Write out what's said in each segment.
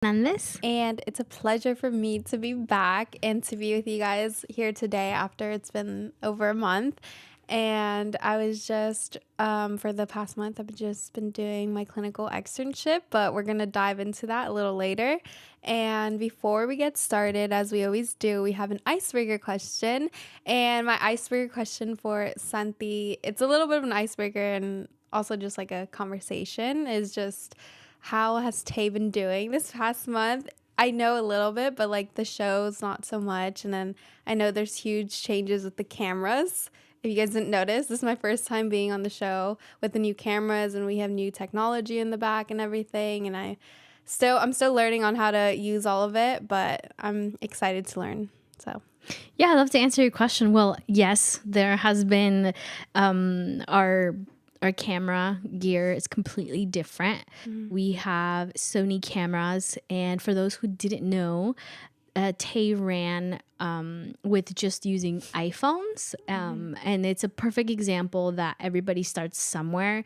Hernandez. And it's a pleasure for me to be back and to be with you guys here today after it's been over a month. And I was just, for the past month, I've just been doing my clinical externship, but we're going to dive into that a little later. And before we get started, as we always do, we have an icebreaker question. And my icebreaker question for Santi, it's a little bit of an icebreaker and also just like a conversation, is just how has Tay been doing this past month? I know a little bit, but like the show's not so much. And then I know there's huge changes with the cameras. If you guys didn't notice, this is my first time being on the show with the new cameras, and we have new technology in the back and everything. And I'm still learning on how to use all of it, but I'm excited to learn. So Yeah, I'd love to answer your question. Well, yes, there has been our camera gear is completely different. We have Sony cameras, and for those who didn't know, Tay ran with just using iPhones, and it's a perfect example that everybody starts somewhere.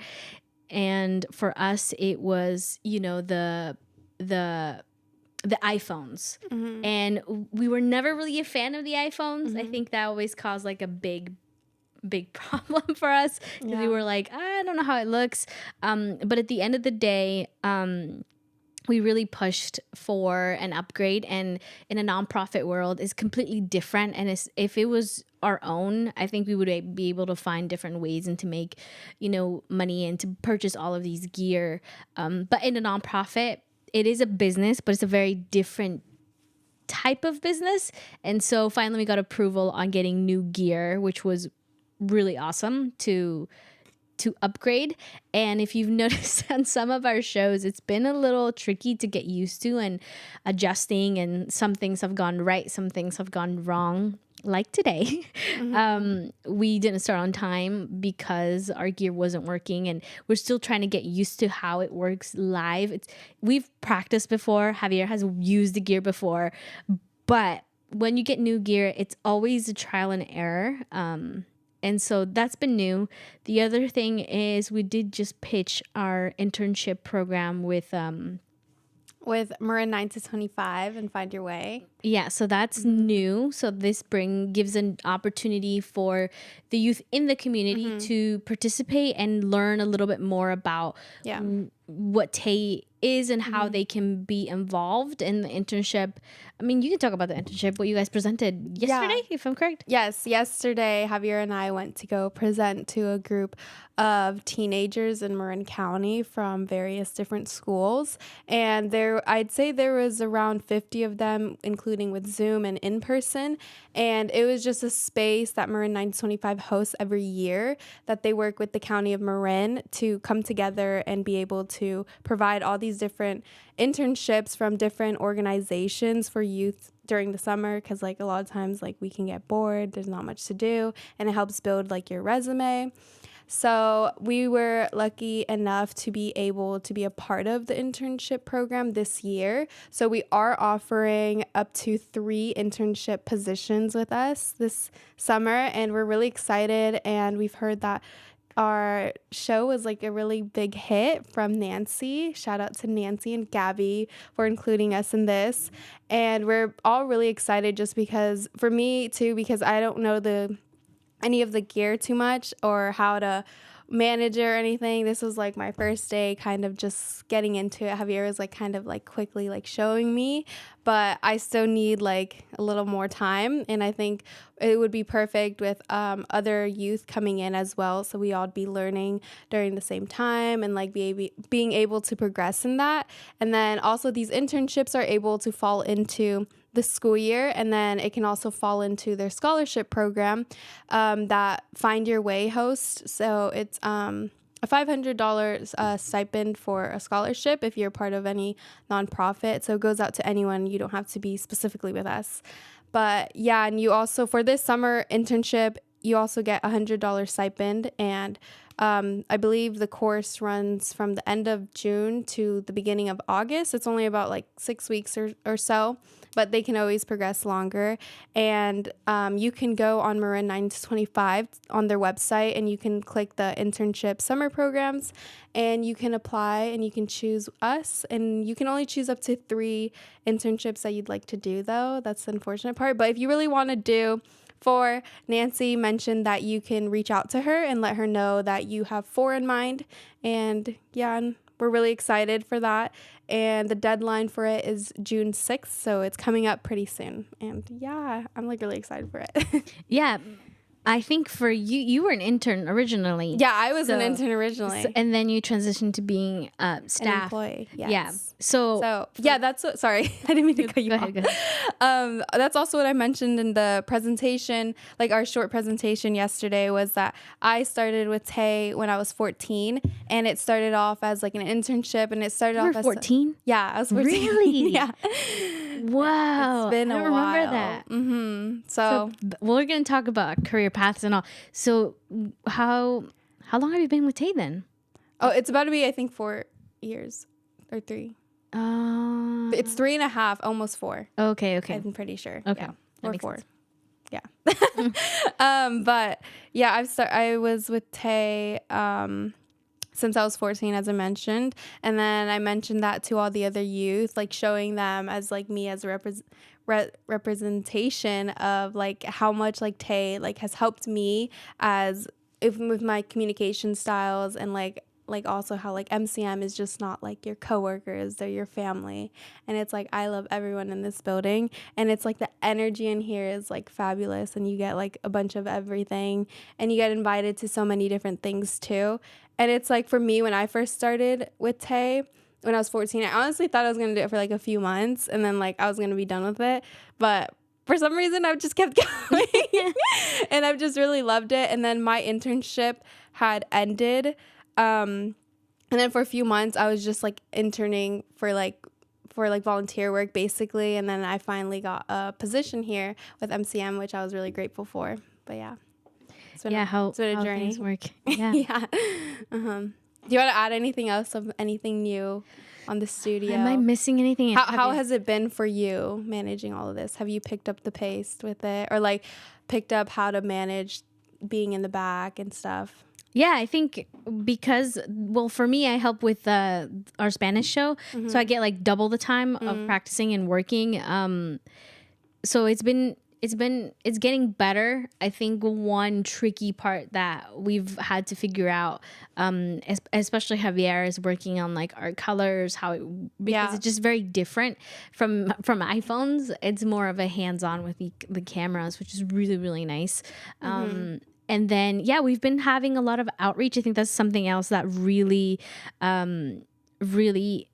And for us, it was the iPhones. And we were never really a fan of the iPhones. I think that always caused like a big problem for us because we were like, I don't know how it looks. But at the end of the day, we really pushed for an upgrade, and in a nonprofit world is completely different. And if it was our own, I think we would be able to find different ways and to make, money and to purchase all of these gear. But in a nonprofit, it is a business, but it's a very different type of business. And so finally we got approval on getting new gear, which was really awesome to upgrade. And if you've noticed on some of our shows, it's been a little tricky to get used to and adjusting, and some things have gone right, some things have gone wrong. Like today, we didn't start on time because our gear wasn't working, and we're still trying to get used to how it works live. We've practiced before. Javier has used the gear before, but when you get new gear, it's always a trial and error. And so that's been new. The other thing is we did just pitch our internship program with Marin 9 to 25 and Find Your Way. Yeah, so that's new. So this gives an opportunity for the youth in the community to participate and learn a little bit more about what Tay is and how they can be involved in the internship. I mean, you can talk about the internship, what you guys presented yesterday, if I'm correct. Yes, yesterday Javier and I went to go present to a group of teenagers in Marin County from various different schools. And I'd say there was around 50 of them, including with Zoom and in person. And it was just a space that Marin 925 hosts every year, that they work with the County of Marin to come together and be able to provide all these different internships from different organizations for youth during the summer, because like a lot of times like we can get bored, there's not much to do, and it helps build like your resume. So we were lucky enough to be able to be a part of the internship program this year. So we are offering up to 3 internship positions with us this summer, and we're really excited. And we've heard that our show was like a really big hit from Nancy. Shout out to Nancy and Gabby for including us in this. And we're all really excited, just because, for me too, because I don't know any of the gear too much or how to manage it or anything. This was like my first day kind of just getting into it. Javier was like kind of like quickly like showing me, but I still need like a little more time. And I think it would be perfect with other youth coming in as well, so we all be learning during the same time and like being able to progress in that. And then also these internships are able to fall into the school year, and then it can also fall into their scholarship program that Find Your Way hosts. So it's a $500 stipend for a scholarship if you're part of any nonprofit. So it goes out to anyone. You don't have to be specifically with us. But yeah, and you also, for this summer internship, you also get $100 stipend, and I believe the course runs from the end of June to the beginning of August. It's only about like 6 weeks or so, but they can always progress longer. And you can go on Marin 9 to 25 on their website, and you can click the internship summer programs, and you can apply, and you can choose us. And you can only choose up to 3 internships that you'd like to do, though. That's the unfortunate part. But if you really want to do 4, Nancy mentioned that you can reach out to her and let her know that you have 4 in mind. And yeah, and we're really excited for that. And the deadline for it is June 6th, so it's coming up pretty soon. And yeah, I'm like really excited for it. Yeah. I think for you, you were an intern originally. Yeah, I was an intern originally. And then you transitioned to being staff. An employee, yes. Yeah. So yeah, that's what, sorry, I didn't mean to cut you off. Go ahead. That's also what I mentioned in the presentation, like our short presentation yesterday, was that I started with Tay when I was 14, and it started off as like an internship, and it started off as 14? Yeah, I was 14. Really? Yeah. Wow. It's been a while. remember that. Mm-hmm. So we're going to talk about career paths and all. So how long have you been with Tay then? Oh, it's about to be, I think, 4 years or 3. It's 3.5, almost 4. Okay. I'm pretty sure. Okay. Yeah. That Or makes 4. sense. Yeah. But yeah, I was with Tay since I was 14, as I mentioned, and then I mentioned that to all the other youth, like showing them as like me as a representation of like how much like Tay like has helped me as if with my communication styles, and like also how like MCM is just not like your coworkers, they're your family. And it's like I love everyone in this building, and it's like the energy in here is like fabulous, and you get like a bunch of everything, and you get invited to so many different things too. And it's like for me, when I first started with Tay when I was 14, I honestly thought I was gonna do it for like a few months, and then like I was gonna be done with it. But for some reason I've just kept going and I've just really loved it. And then my internship had ended. And then for a few months I was just like interning for volunteer work basically. And then I finally got a position here with MCM, which I was really grateful for. But yeah. It's been how a journey. things work. Yeah. Yeah. Do you want to add anything else of anything new on the studio? Am I missing anything? How has it been for you managing all of this? Have you picked up the pace with it, or like picked up how to manage being in the back and stuff? Yeah, I think because, well, for me, I help with our Spanish show. Mm-hmm. So I get like double the time of practicing and working. So it's getting better. I think one tricky part that we've had to figure out, especially Javier, is working on like our colors, because it's just very different from iPhones. It's more of a hands-on with the cameras, which is really, really nice. And then, we've been having a lot of outreach. I think that's something else that really, really,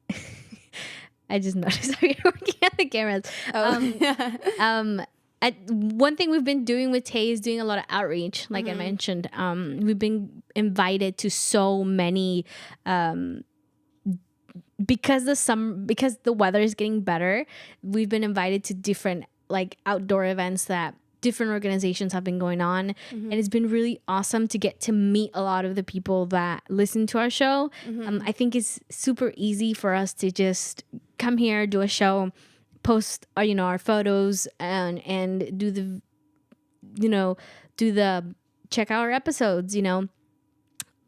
I just noticed how you're working at the cameras. One thing we've been doing with Tay is doing a lot of outreach. Like I mentioned, we've been invited to so many, because the weather is getting better. We've been invited to different like outdoor events that different organizations have been going on, and it's been really awesome to get to meet a lot of the people that listen to our show. I think it's super easy for us to just come here, do a show, post our photos, and do the check out our episodes,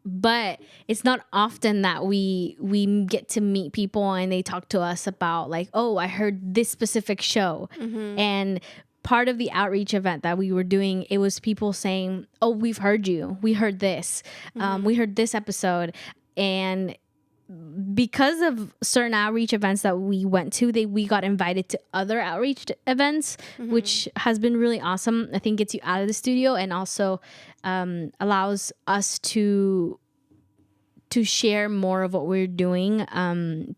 but it's not often that we get to meet people and they talk to us about like, oh, I heard this specific show. And part of the outreach event that we were doing, it was people saying, oh, we've heard you, we heard this, we heard this episode. And because of certain outreach events that we went to, we got invited to other outreach events, which has been really awesome. I think gets you out of the studio and also allows us to share more of what we're doing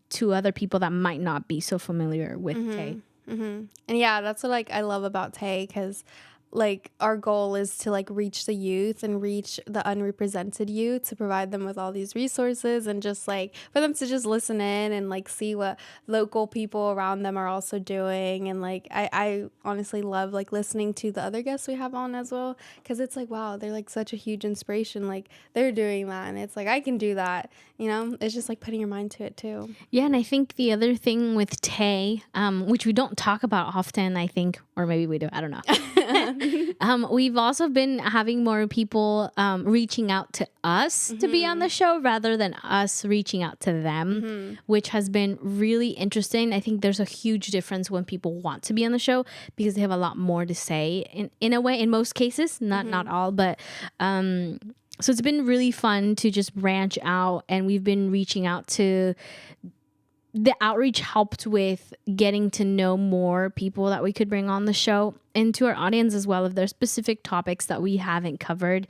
to other people that might not be so familiar with Tay. And yeah, that's what like I love about Tay, because like our goal is to like reach the youth and reach the unrepresented youth, to provide them with all these resources and just like for them to just listen in and like see what local people around them are also doing. And like I honestly love like listening to the other guests we have on as well, because it's like, wow, they're like such a huge inspiration. Like they're doing that and it's like I can do that, you know. It's just like putting your mind to it too. Yeah, and I think the other thing with Tay, which we don't talk about often, I think, or maybe we do, I don't know. We've also been having more people reaching out to us to be on the show rather than us reaching out to them, which has been really interesting. I think there's a huge difference when people want to be on the show because they have a lot more to say in a way, in most cases, not all, but so it's been really fun to just branch out, and we've been reaching out to the outreach helped with getting to know more people that we could bring on the show and to our audience as well. If there's specific topics that we haven't covered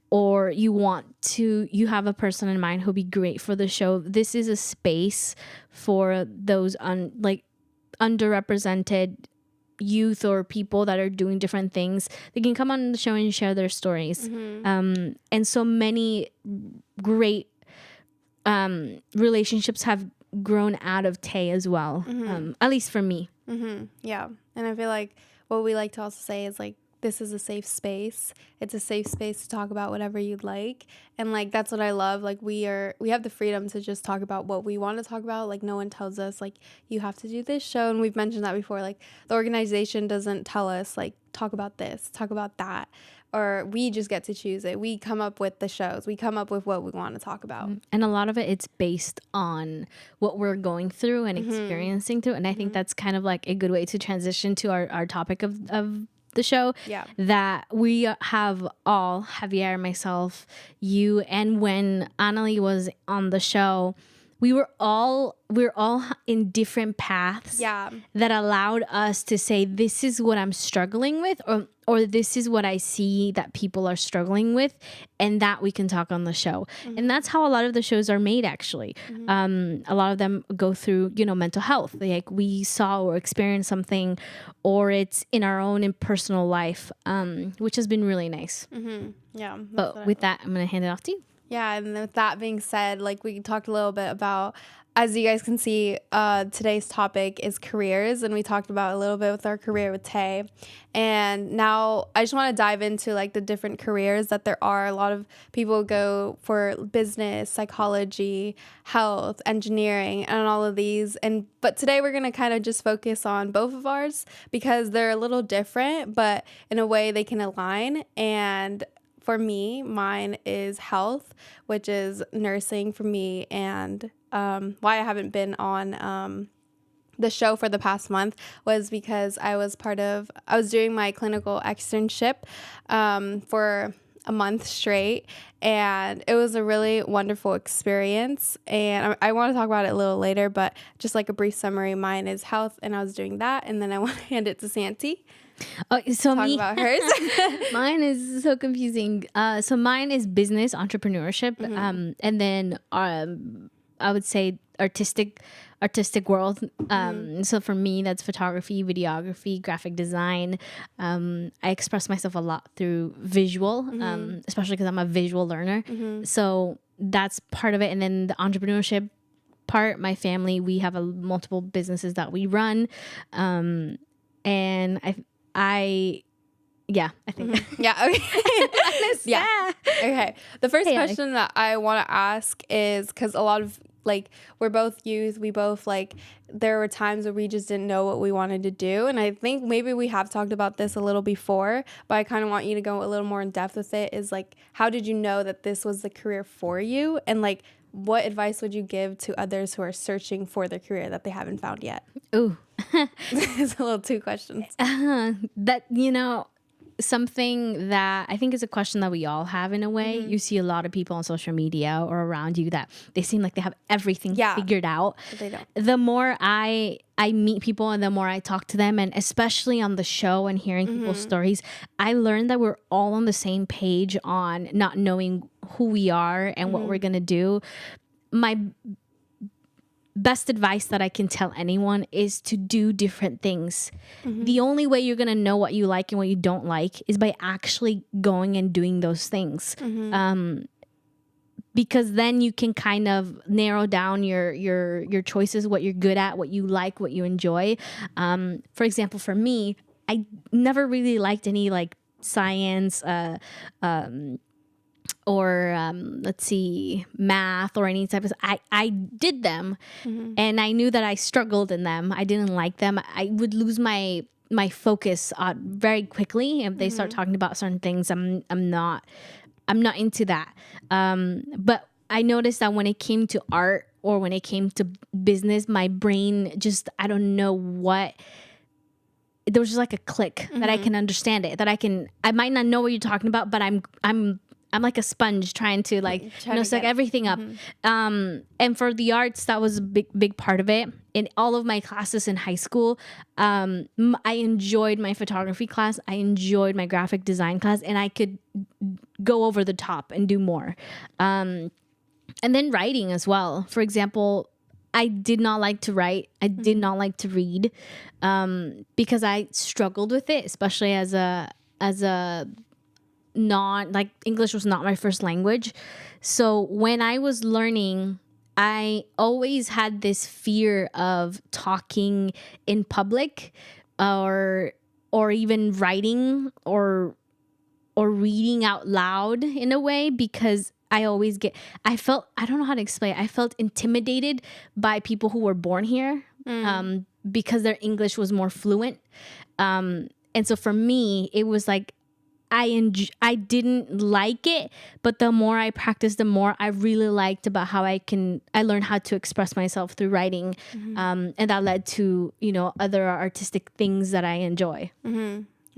or you have a person in mind who'll be great for the show, this is a space for those underrepresented youth or people that are doing different things. They can come on the show and share their stories. And so many great relationships have grown out of Tay as well, at least for me. Yeah, and I feel like what we like to also say is like, this is a safe space. It's a safe space to talk about whatever you'd like, and like that's what I love. Like we have the freedom to just talk about what we want to talk about. Like no one tells us like you have to do this show, and we've mentioned that before. Like the organization doesn't tell us like talk about this, talk about that, or we just get to choose it. We come up with the shows. We come up with what we want to talk about. And a lot of it's based on what we're going through and experiencing through. And I think that's kind of like a good way to transition to our topic of the show. Yeah. That we have all, Javier, myself, you, and when Annalie was on the show, we're all in different paths that allowed us to say, this is what I'm struggling with, or this is what I see that people are struggling with, and that we can talk on the show. And that's how a lot of the shows are made, actually. A lot of them go through, mental health. Like we saw or experienced something, or it's in our own personal life, which has been really nice. Yeah. But with that, I'm going to hand it off to you. Yeah, and with that being said, like we talked a little bit about, as you guys can see, today's topic is careers, and we talked about a little bit with our career with Tay. And now I just want to dive into like the different careers that there are. A lot of people go for business, psychology, health, engineering, and all of these. But today we're going to kind of just focus on both of ours because they're a little different, but in a way they can align. And for me, mine is health, which is nursing for me, and why I haven't been on the show for the past month was because I was doing my clinical externship for a month straight, and it was a really wonderful experience, and I want to talk about it a little later, but just like a brief summary, mine is health, and I was doing that, and then I want to hand it to Santi. So talk about hers. Mine is so confusing. So mine is business, entrepreneurship, and then I would say artistic world. So for me, that's photography, videography, graphic design. I express myself a lot through visual, especially because I'm a visual learner. So that's part of it. And then the entrepreneurship part, my family, we have multiple businesses that we run. And I think. Yeah. Okay. Yeah. Okay. The first question that I want to ask is, because a lot of we're both youth. We both there were times where we just didn't know what we wanted to do. And I think maybe we have talked about this a little before, but I kind of want you to go a little more in depth with it, is how did you know that this was the career for you? And what advice would you give to others who are searching for their career that they haven't found yet? Ooh. It's a little two questions. Something that I think is a question that we all have in a way. You see a lot of people on social media or around you that they seem like they have everything figured out. But they don't. The more I meet people and the more I talk to them, and especially on the show and hearing people's stories, I learned that we're all on the same page on not knowing who we are and what we're going to do. My best advice that I can tell anyone is to do different things. The only way you're going to know what you like and what you don't like is by actually going and doing those things. Because then you can kind of narrow down your choices, what you're good at, what you like, what you enjoy. For example, for me, I never really liked any like science, or let's see, math or any type of. I did them, and I knew that I struggled in them. I didn't like them. I would lose my focus very quickly if they start talking about certain things. I'm not into that. But I noticed that when it came to art or when it came to business, my brain just, I don't know what, there was just like a click that I can understand it, that I might not know what you're talking about, but I'm like a sponge trying to like, suck everything up. And for the arts, that was a big part of it. In all of my classes in high school, I enjoyed my photography class. I enjoyed my graphic design class, and I could go over the top and do more. And then writing as well. For example, I did not like to write. I did not like to read, because I struggled with it, especially as a like English was not my first language. So when I was learning, I always had this fear of talking in public, or even writing or reading out loud in a way, because I don't know how to explain it. I felt intimidated by people who were born here, because their English was more fluent. And so for me, it was like, I didn't like it, but the more I practiced, the more I really liked about how I learned how to express myself through writing. And that led to, other artistic things that I enjoy.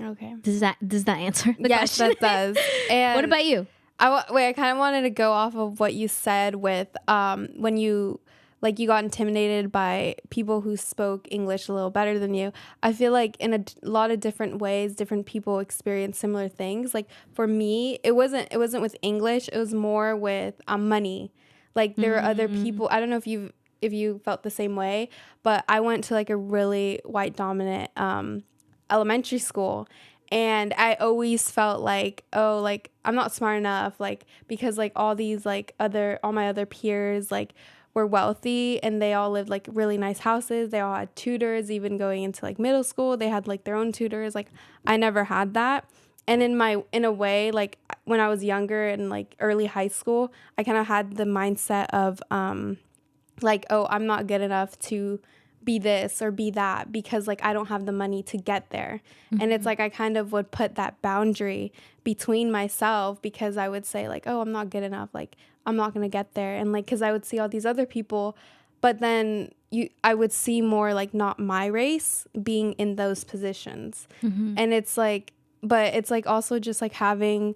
Okay. Does that answer the question? Yes, that does. And what about you? I kind of wanted to go off of what you said with when you got intimidated by people who spoke English a little better than you. I feel like in a lot of different ways, different people experience similar things. Like for me, it wasn't with English. It was more with money. Like there were other people. I don't know if you felt the same way, but I went to like a really white dominant elementary school. And I always felt like, oh, like I'm not smart enough, like because like all my other peers like were wealthy and they all lived like really nice houses. They all had tutors, even going into like middle school, they had like their own tutors. Like I never had that. And in a way, like when I was younger and like early high school, I kind of had the mindset of like, oh, I'm not good enough to be this or be that because like I don't have the money to get there. And it's like I kind of would put that boundary between myself because I would say like, oh, I'm not good enough, like I'm not going to get there. And like, because I would see all these other people, but then I would see more like not my race being in those positions. And it's like, but it's like also just like having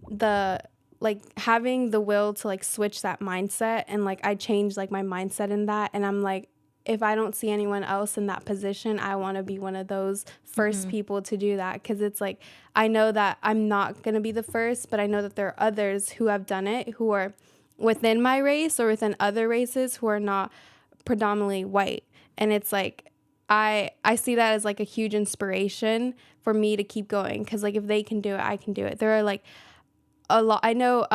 the will to like switch that mindset. And like I changed like my mindset in that. And I'm like, if I don't see anyone else in that position, I want to be one of those first people to do that. Because it's like, I know that I'm not going to be the first, but I know that there are others who have done it, who are within my race or within other races who are not predominantly white. And it's like, I see that as like a huge inspiration for me to keep going. Because like, if they can do it, I can do it. There are like a lot. I know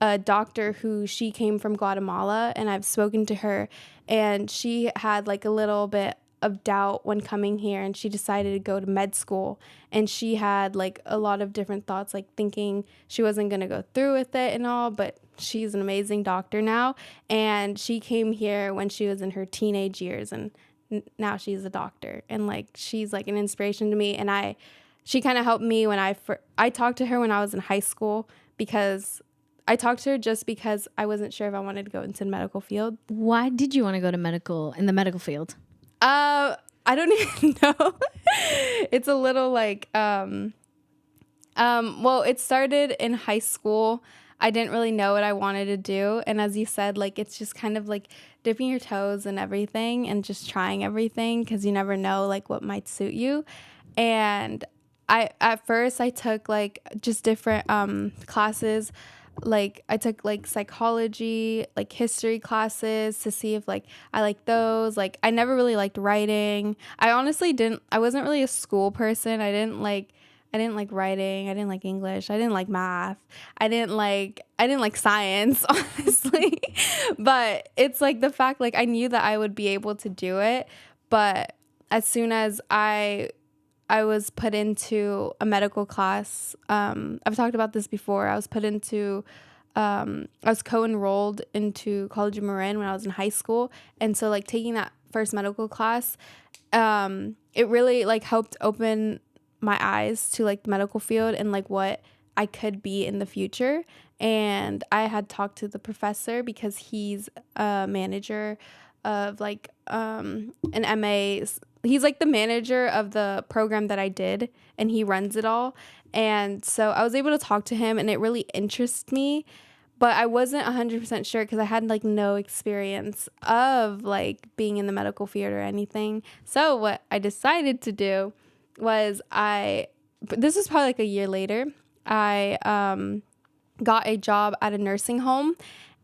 a doctor who she came from Guatemala, and I've spoken to her, and she had like a little bit of doubt when coming here, and she decided to go to med school. And she had like a lot of different thoughts, like thinking she wasn't going to go through with it and all, but she's an amazing doctor now. And she came here when she was in her teenage years, and now she's a doctor. And like she's like an inspiration to me. And she kind of helped me when I talked to her when I was in high school, because I talked to her just because I wasn't sure if I wanted to go into the medical field. Why did you want to go to in the medical field? I don't even know. It's a little like, well, it started in high school. I didn't really know what I wanted to do. And as you said, like, it's just kind of like dipping your toes in everything and just trying everything, because you never know like what might suit you. And at first I took like just different classes like I took like psychology, like history classes to see if like I like those. Like I never really liked writing. I wasn't really a school person. I didn't like writing. I didn't like English. I didn't like math. I didn't like science, honestly. But it's like the fact, like I knew that I would be able to do it. But as soon as I was put into a medical class, I've talked about this before. I was co-enrolled into College of Marin when I was in high school. And so like taking that first medical class, it really like helped open my eyes to like the medical field and like what I could be in the future. And I had talked to the professor because he's a manager of like an MA. He's like the manager of the program that I did, and he runs it all. And so I was able to talk to him, and it really interested me. But I wasn't 100% sure because I had like no experience of like being in the medical field or anything. So what I decided to do was this was probably like a year later, I got a job at a nursing home,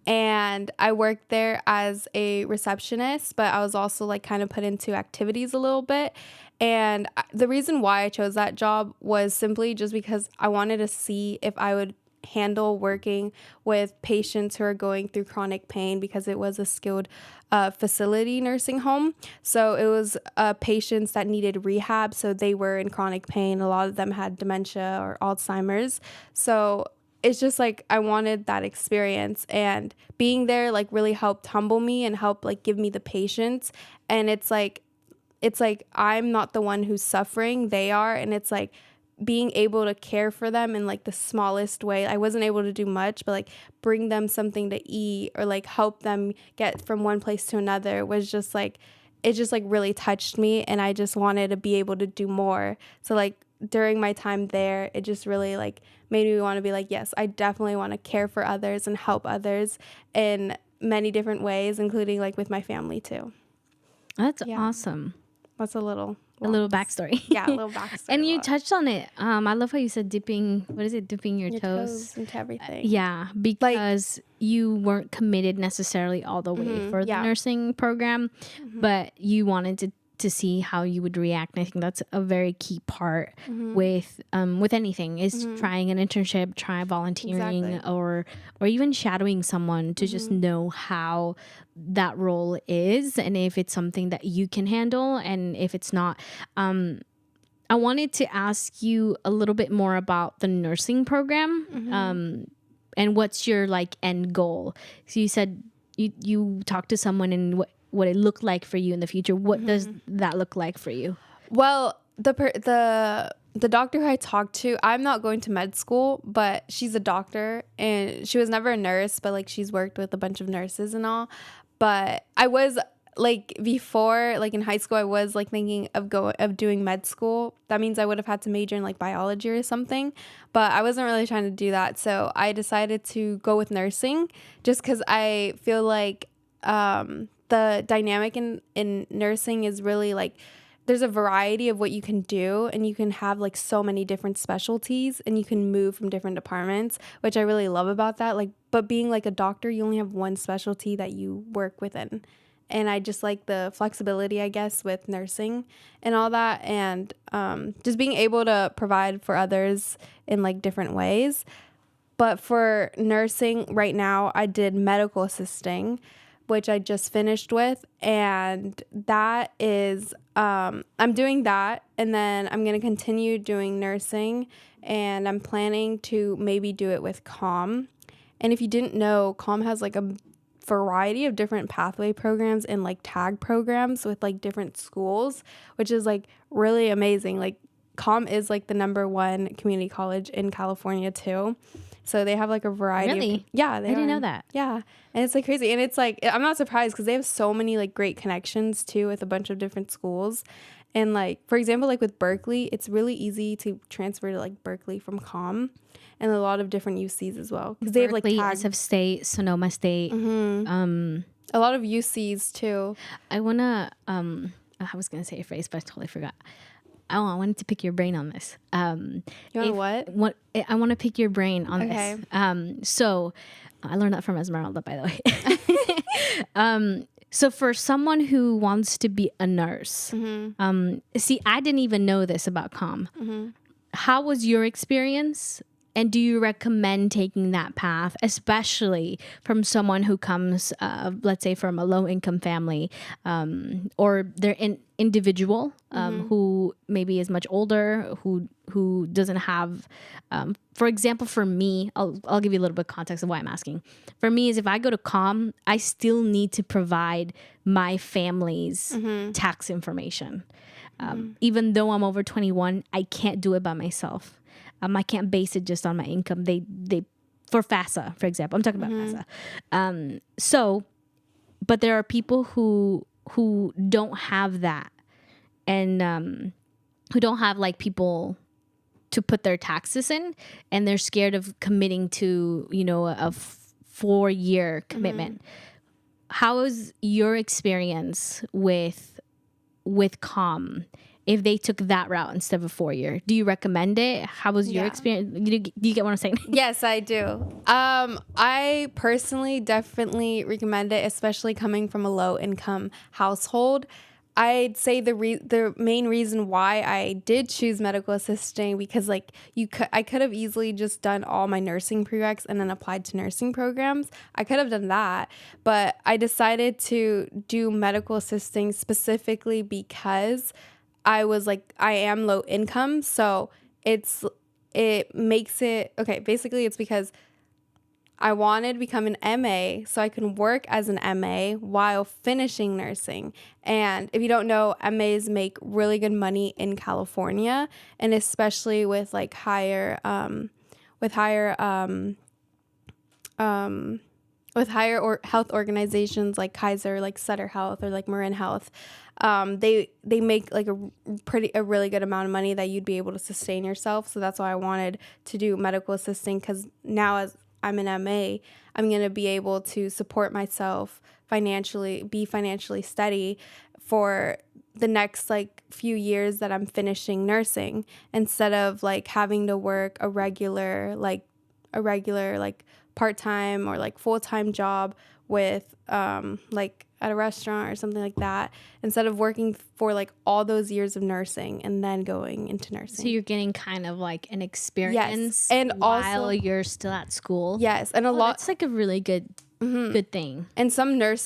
and I worked there as a receptionist, but I was also like kind of put into activities a little bit. And the reason why I chose that job was simply just because I wanted to see if I would handle working with patients who are going through chronic pain, because it was a skilled facility nursing home. So it was patients that needed rehab. So they were in chronic pain. A lot of them had dementia or Alzheimer's. So it's just like I wanted that experience, and being there like really helped humble me and help like give me the patience. And it's like I'm not the one who's suffering, they are. And it's like being able to care for them in like the smallest way. I wasn't able to do much, but like bring them something to eat or like help them get from one place to another was just like, it just like really touched me, and I just wanted to be able to do more. So like during my time there, it just really like made me want to be like, yes, I definitely want to care for others and help others in many different ways, including like with my family too. That's awesome. That's a little backstory. Yeah, a little backstory. And you touched on it. I love how you said dipping your toes into everything. Yeah, because you weren't committed necessarily all the way for the nursing program, but you wanted to see how you would react. And I think that's a very key part with anything is trying an internship, try volunteering, or even shadowing someone to just know how that role is, and if it's something that you can handle, and if it's not. I wanted to ask you a little bit more about the nursing program, and what's your like end goal. So you said you talked to someone and what it looked like for you in the future. What does that look like for you? Well, the doctor who I talked to, I'm not going to med school, but she's a doctor, and she was never a nurse, but like she's worked with a bunch of nurses and all. But I was like before, like in high school, I was like thinking of doing med school. That means I would have had to major in like biology or something, but I wasn't really trying to do that. So I decided to go with nursing, just because I feel like the dynamic in nursing is really like there's a variety of what you can do, and you can have like so many different specialties, and you can move from different departments, which I really love about that. Like, but being like a doctor, you only have one specialty that you work within. And I just like the flexibility, I guess, with nursing and all that, and just being able to provide for others in like different ways. But for nursing right now, I did medical assisting, which I just finished with, and that is I'm doing that, and then I'm going to continue doing nursing, and I'm planning to maybe do it with CALM. And if you didn't know, CALM has like a variety of different pathway programs and like tag programs with like different schools, which is like really amazing. Like CALM is like the #1 community college in California too. So they have like a variety. Really? I didn't know that. Yeah. And it's like crazy. And it's like, I'm not surprised because they have so many like great connections too with a bunch of different schools. And like, for example, like with Berkeley, it's really easy to transfer to like Berkeley from CALM, and a lot of different UCs as well. Because they have like tags. SF State, Sonoma State. A lot of UCs too. I want to, I was going to say a phrase, but I totally forgot. I wanted to pick your brain on this. You want what? I want to pick your brain on Okay. this. So I learned that from Esmeralda, by the way. So for someone who wants to be a nurse, see, I didn't even know this about COM. How was your experience? And do you recommend taking that path, especially from someone who comes, let's say, from a low-income family, or they're an individual who maybe is much older, who doesn't have, for example, for me, I'll give you a little bit of context of why I'm asking. For me, is if I go to COM, I still need to provide my family's tax information. Even though I'm over 21, I can't do it by myself. I can't base it just on my income. They for FAFSA, for example. I'm talking about FAFSA. So, but there are people who don't have that, and who don't have like people to put their taxes in, and they're scared of committing to, you know, a 4-year commitment. How is your experience with COM? If they took that route instead of a 4-year, do you recommend it? How was your experience? Do you get what I'm saying? Yes, I do. I personally definitely recommend it, especially coming from a low income household. I'd say the main reason why I did choose medical assisting, because like I could have easily just done all my nursing prereqs and then applied to nursing programs. I could have done that, but I decided to do medical assisting specifically because I am low income, so it makes it okay. Basically, it's because I wanted to become an MA so I can work as an MA while finishing nursing. And if you don't know, MAs make really good money in California, and especially with like higher health organizations like Kaiser, like Sutter Health, or like Marin Health. They make like a really good amount of money that you'd be able to sustain yourself. So that's why I wanted to do medical assisting, because now as I'm an MA, I'm going to be able to support myself financially, be financially steady for the next like few years that I'm finishing nursing, instead of like having to work a regular like part-time or like full-time job with like at a restaurant or something like that, instead of working for like all those years of nursing and then going into nursing. So you're getting kind of like an experience, yes, and while also you're still at school. Yes, and that's like a really good thing. And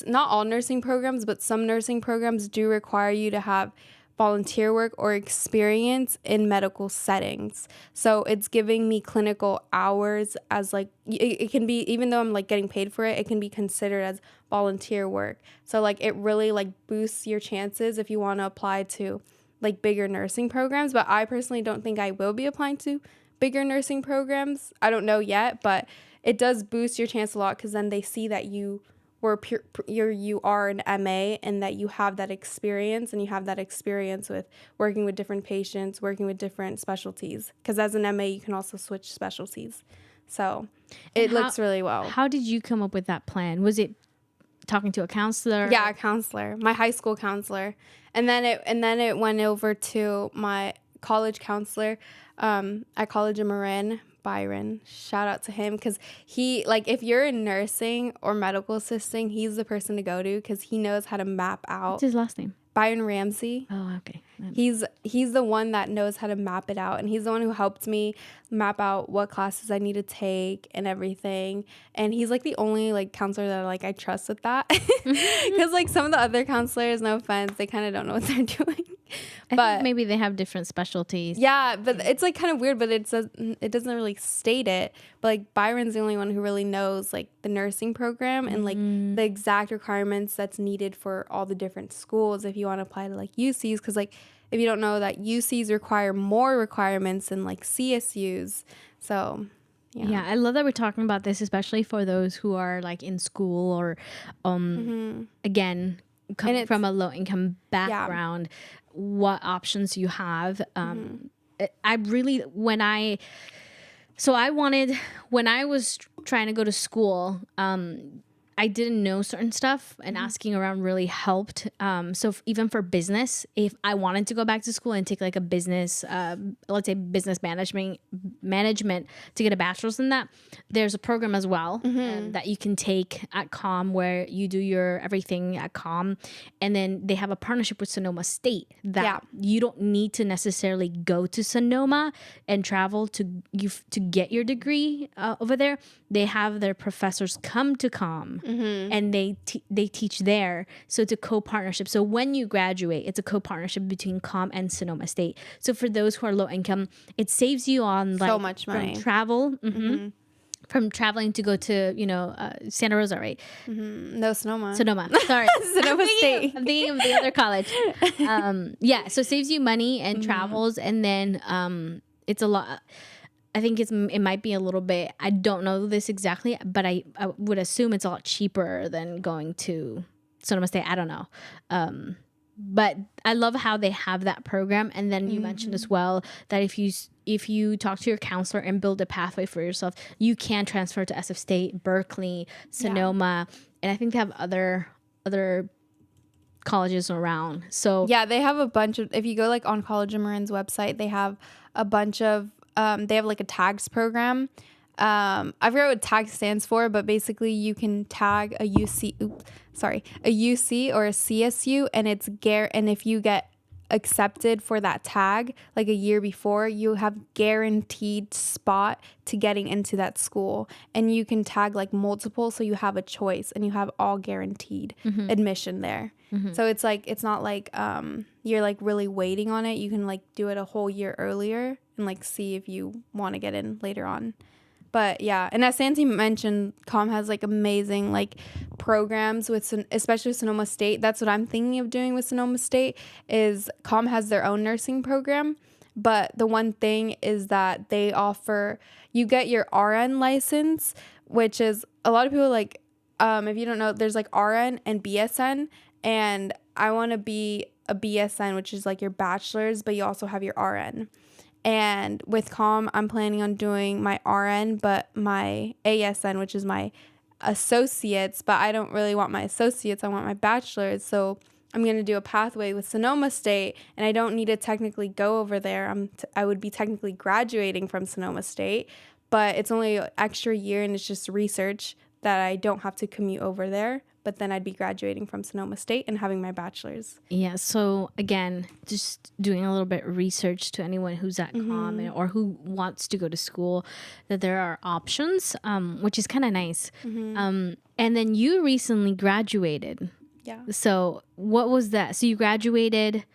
not all nursing programs, but some nursing programs do require you to have volunteer work or experience in medical settings. So it's giving me clinical hours as like, it can be, even though I'm like getting paid for it, it can be considered as volunteer work. So like it really like boosts your chances if you want to apply to like bigger nursing programs. But I personally don't think I will be applying to bigger nursing programs. I don't know yet, but it does boost your chance a lot, because then they see that you are an MA and that you have that experience, and you have that experience with working with different patients, working with different specialties, because as an MA you can also switch specialties. So it looks really well. How did you come up with that plan? Was it talking to a counselor? Yeah, a counselor, my high school counselor, and then it went over to my college counselor at College of Marin, Byron. Shout out to him, because he, like, if you're in nursing or medical assisting, he's the person to go to, because he knows how to map out. What's his last name? Byron Ramsey. Oh, okay. He's the one that knows how to map it out, and he's the one who helped me map out what classes I need to take and everything. And he's like the only like counselor that like I trust with that, because like some of the other counselors, no offense, they kind of don't know what they're doing. I think maybe they have different specialties. Yeah, but it's like kind of weird, but it doesn't really state it. But like Byron's the only one who really knows like the nursing program and like the exact requirements that's needed for all the different schools if you want to apply to like UCs, because like if you don't know that UCs require more requirements than like CSUs. So yeah, I love that we're talking about this, especially for those who are like in school or again coming from a low income background. Yeah. What options you have. I really, when I was trying to go to school, I didn't know certain stuff, and asking around really helped. So even for business, if I wanted to go back to school and take like a business, let's say business management to get a bachelor's in that, there's a program as well that you can take at COM where you do your everything at COM, and then they have a partnership with Sonoma State that you don't need to necessarily go to Sonoma and travel to get your degree over there. They have their professors come to COM and they teach there. So it's a co-partnership. So when you graduate, it's a co-partnership between COM and Sonoma State. So for those who are low income, it saves you on like so much money from travel. From traveling to go to, Santa Rosa, right? No, Sonoma. Sorry. Sonoma State. I'm thinking of the other college. So it saves you money and travels. And then it's a lot. I think it might be a little bit, I don't know this exactly, but I would assume it's a lot cheaper than going to Sonoma State. I don't know. But I love how they have that program. And then you mentioned as well that if you talk to your counselor and build a pathway for yourself, you can transfer to SF State, Berkeley, Sonoma, and I think they have other colleges around. So yeah, they have a bunch of, if you go like on College of Marin's website, they have a bunch of they have like a tags program. I forget what tag stands for, but basically you can tag a UC or a CSU, and and if you get accepted for that tag like a year before, you have guaranteed spot to getting into that school, and you can tag like multiple, so you have a choice and you have all guaranteed admission there. So it's like, it's not like you're like really waiting on it. You can like do it a whole year earlier and like see if you want to get in later on. But yeah, and as Santi mentioned, COM has like amazing like programs with especially Sonoma State. That's what I'm thinking of doing with Sonoma State, is COM has their own nursing program. But the one thing is that they offer, you get your RN license, which is, a lot of people like, if you don't know, there's like RN and BSN, and I want to be a BSN, which is like your bachelor's, but you also have your RN. And with COM, I'm planning on doing my RN, but my ASN, which is my associates, but I don't really want my associates, I want my bachelor's. So I'm going to do a pathway with Sonoma State, and I don't need to technically go over there. I would be technically graduating from Sonoma State, but it's only an extra year, and it's just research that I don't have to commute over there. But then I'd be graduating from Sonoma State and having my bachelor's. Yeah. So again, just doing a little bit of research to anyone who's at COM or who wants to go to school, that there are options, which is kind of nice. And then you recently graduated. Yeah. So what was that? So you graduated.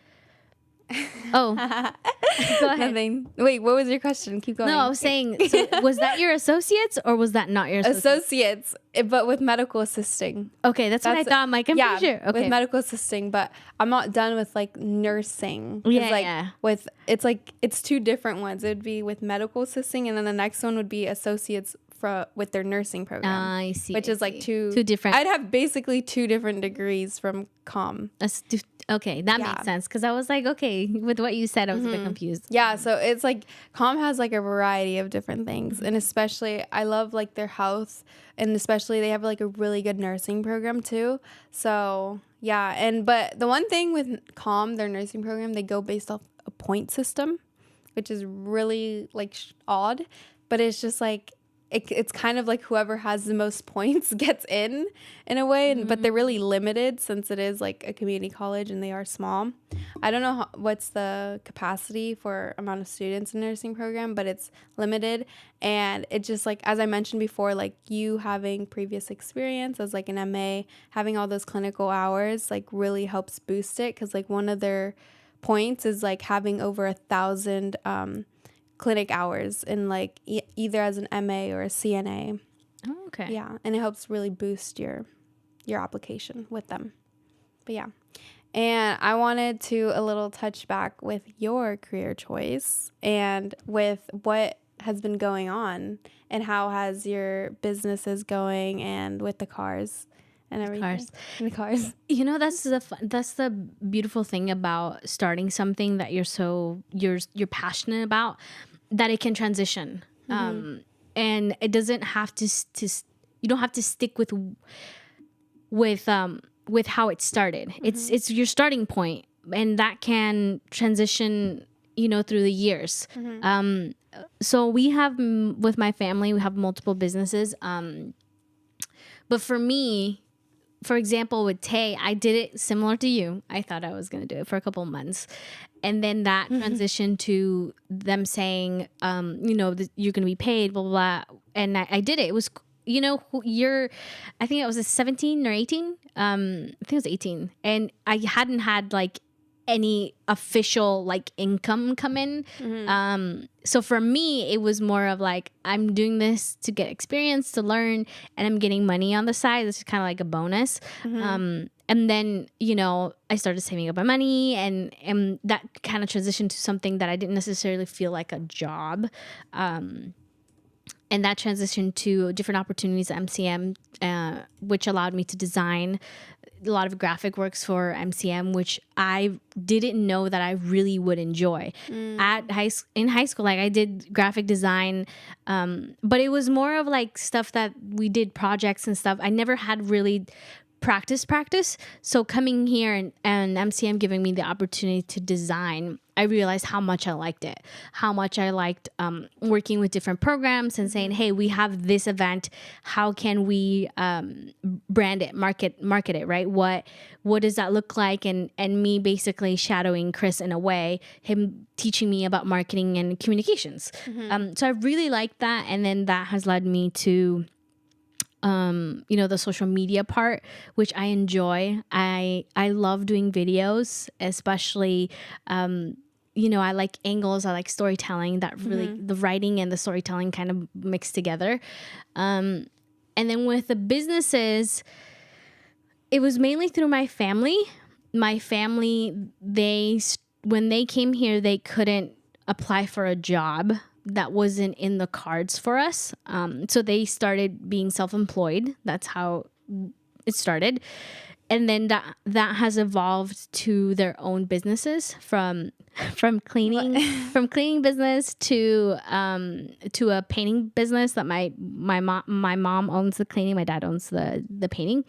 Oh, go ahead. Nothing. Wait, what was your question? Keep going. No, I was saying, so was that your associates or was that not your associates? But with medical assisting. Okay, that's what I thought. I'm like, I'm pretty sure. Okay. With medical assisting, but I'm not done with like nursing. Yeah, It's two different ones. It would be with medical assisting, and then the next one would be associates with their nursing program. I see. Which is like two different. I'd have basically two different degrees from COM. Okay, that makes sense, because I was like, okay, with what you said, I was a bit confused. Yeah, so it's like COM has like a variety of different things, and especially I love like their health, and especially they have like a really good nursing program too. So yeah, but the one thing with COM, their nursing program, they go based off a point system, which is really like odd, but it's just like, it's kind of like whoever has the most points gets in a way, but they're really limited since it is like a community college and they are small. I don't know what's the capacity for amount of students in the nursing program, but it's limited. And it just like, as I mentioned before, like you having previous experience as like an MA, having all those clinical hours like really helps boost it, because like one of their points is like having over 1,000 clinic hours in like either as an MA or a CNA. Oh, okay. Yeah, and it helps really boost your application with them. But yeah, and I wanted to a little touch back with your career choice and with what has been going on and how has your businesses going and with the cars and everything. The cars. You know, that's the beautiful thing about starting something that you're passionate about, that it can transition. And it doesn't have to you don't have to stick with with how it started. It's your starting point, and that can transition, through the years. So we have, with my family, we have multiple businesses. But for me, for example, with Tay, I did it similar to you. I thought I was going to do it for a couple of months. And then that transitioned to them saying, you're going to be paid, blah, blah, blah. And I did it. It was, I think it was 17 or 18. I think it was 18. And I hadn't had like any official like income come in. So for me, it was more of like, I'm doing this to get experience, to learn, and I'm getting money on the side. This is kind of like a bonus. And then, I started saving up my money, and that kind of transitioned to something that I didn't necessarily feel like a job. And that transitioned to different opportunities at MCM, which allowed me to design a lot of graphic works for MCM, which I didn't know that I really would enjoy. In high school, like I did graphic design, but it was more of like stuff that we did, projects and stuff. I never had really practice. So coming here and MCM giving me the opportunity to design, I realized how much I liked it, how much I liked working with different programs and saying, hey, we have this event. How can we brand it, market it, right? What does that look like? And me basically shadowing Chris in a way, him teaching me about marketing and communications. So I really liked that. And then that has led me to the social media part, which I enjoy. I love doing videos, especially, I like angles. I like storytelling, that really the writing and the storytelling kind of mixed together. And then with the businesses, it was mainly through my family. My family, when they came here, they couldn't apply for a job. That wasn't in the cards for us. So they started being self-employed. That's how it started. And then that has evolved to their own businesses from cleaning business to a painting business that my mom owns the cleaning, my dad owns the painting.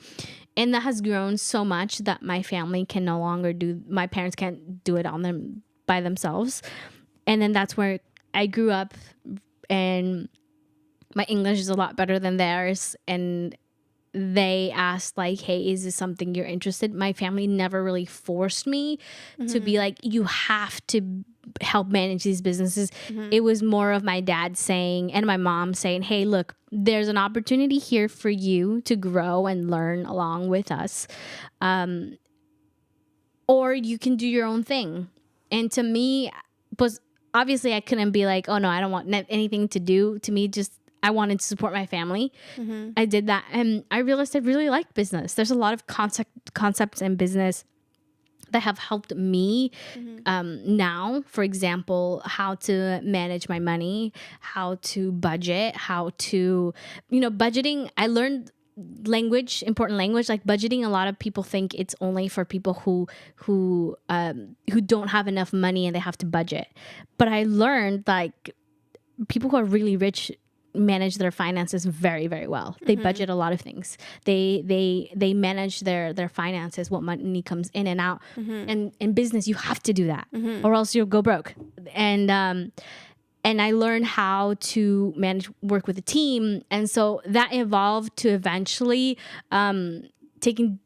And that has grown so much that my family can no longer my parents can't do it by themselves. And then that's where I grew up, and my English is a lot better than theirs. And they asked like, hey, is this something you're interested in? My family never really forced me to be like, you have to help manage these businesses. It was more of my dad saying, and my mom saying, hey, look, there's an opportunity here for you to grow and learn along with us. Or you can do your own thing. And to me, obviously, I couldn't be like, oh, no, I don't want anything to do. To me, just I wanted to support my family. I did that. And I realized I really like business. There's a lot of concepts in business that have helped me now. For example, how to manage my money, how to budget, how to, budgeting. I learned important language like budgeting. A lot of people think it's only for people who don't have enough money and they have to budget, but I learned like people who are really rich manage their finances very, very well. They budget a lot of things. They manage their finances, what money comes in and out. And in business you have to do that or else you'll go broke. And I learned how to work with a team. And so that evolved to eventually taking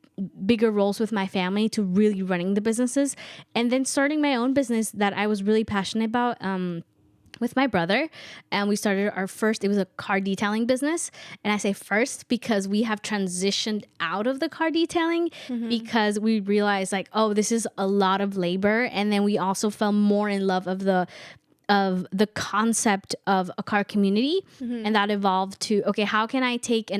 bigger roles with my family to really running the businesses. And then starting my own business that I was really passionate about with my brother. And we started it was a car detailing business. And I say first because we have transitioned out of the car detailing because we realized like, oh, this is a lot of labor. And then we also fell more in love of the concept of a car community. And that evolved to, okay, how can I take